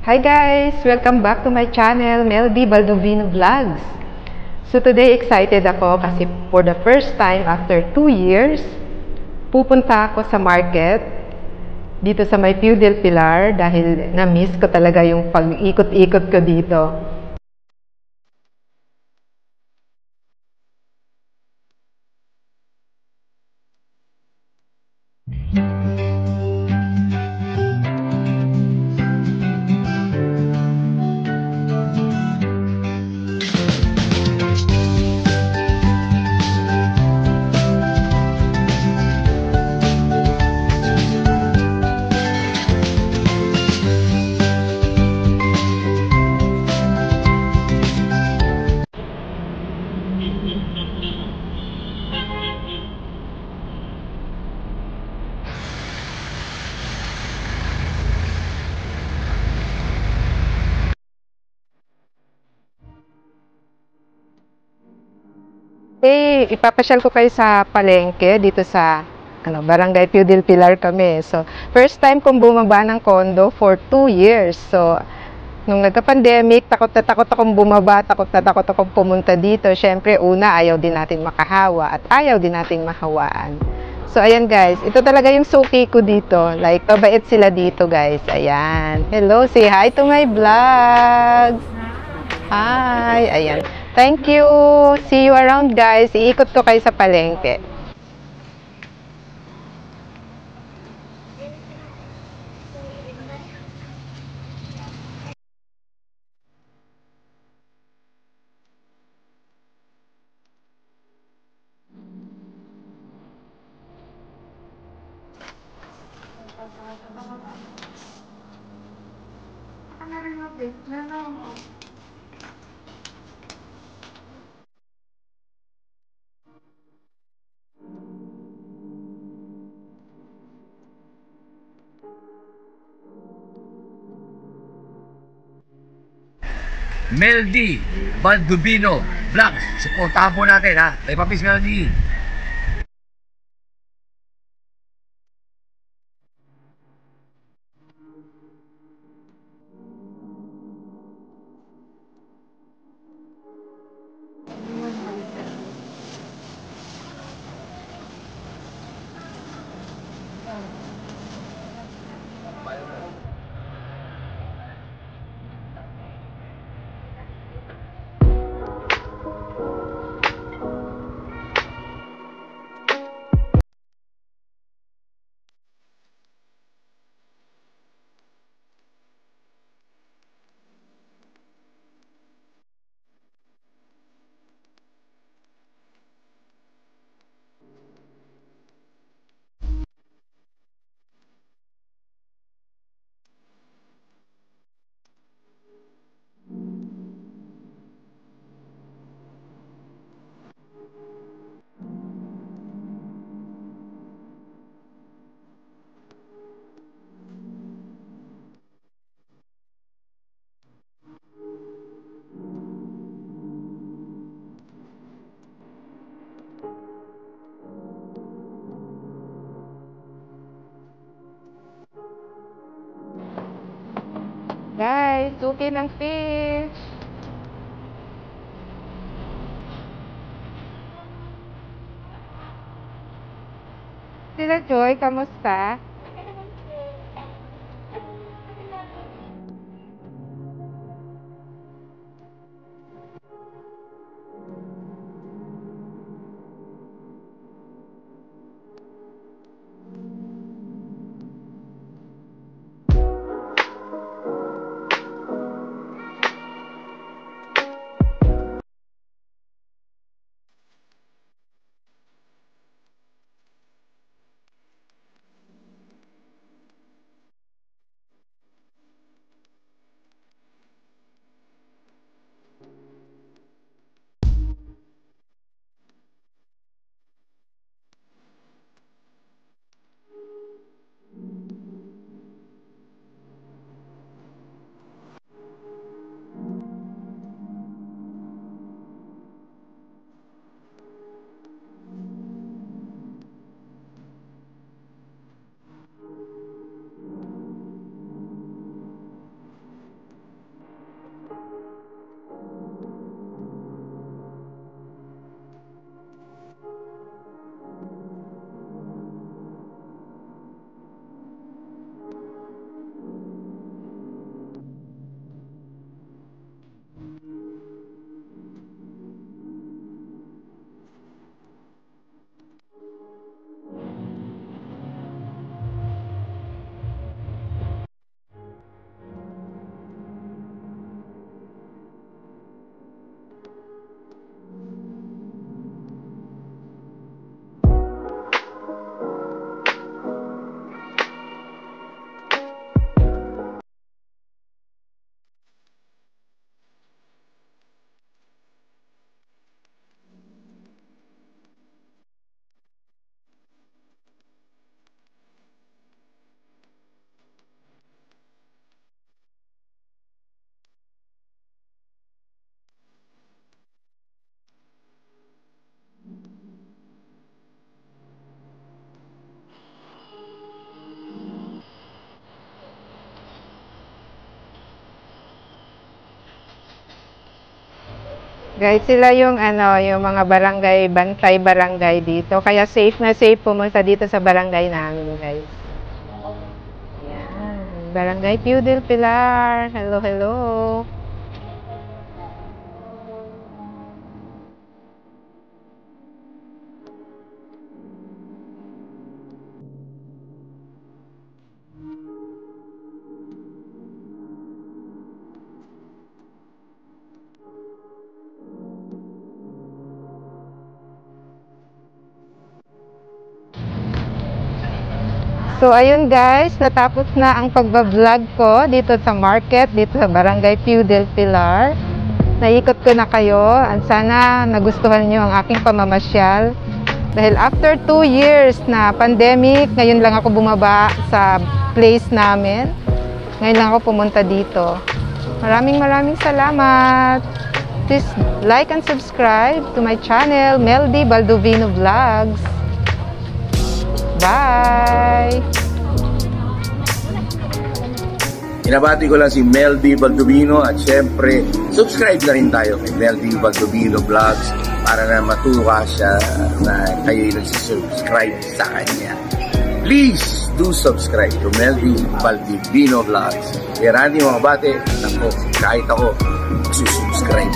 Hi guys! Welcome back to my channel, Melody Baldovino Vlogs. So today excited ako kasi for the first time after 2 years, pupunta ako sa market dito sa may Pio del Pilar dahil na-miss ko talaga yung pag-ikot-ikot ko dito. Ipapasyal ko kayo sa palengke dito sa Barangay Pio del Pilar kami. So, first time kong bumaba ng condo for 2 years. So, nung nagka-pandemic, takot na takot akong bumaba, takot na takot akong pumunta dito. Syempre, una, ayaw din natin makahawa at ayaw din natin mahawaan. So, ayan guys, ito talaga yung suki ko dito. Like, mabait sila dito guys. Ayan. Hello, say hi to my vlogs. Hi, ayan. Thank you. See you around guys. Iikot ko kayo sa palengke. Melody Baldovino Vlogs. Supportahan po natin ha. May papis Melody. Guys, suki ng fish. Sila Joy, kamusta? Guys, sila yung yung mga barangay, bantay barangay dito. Kaya safe na safe pumunta dito sa barangay namin, guys. Yan. Barangay Pio del Pilar. Hello, hello. So, ayun guys, natapos na ang pagbablog ko dito sa market, dito sa Barangay Pio del Pilar. Naikot ko na kayo. Sana nagustuhan nyo ang aking pamamasyal. Dahil after 2 years na pandemic, ngayon lang ako bumaba sa place namin. Ngayon lang ako pumunta dito. Maraming salamat. Please like and subscribe to my channel, Meldy Baldovino Vlogs. Bye! Inabati ko lang si Meldy Baldovino at syempre, subscribe na rin tayo kay Meldy Baldovino Vlogs para na matuwa siya na kayo'y nagsisubscribe sa kanya. Please do subscribe to Meldy Baldovino Vlogs. Kaya rani mga bate, ako, kahit ako, susubscribe.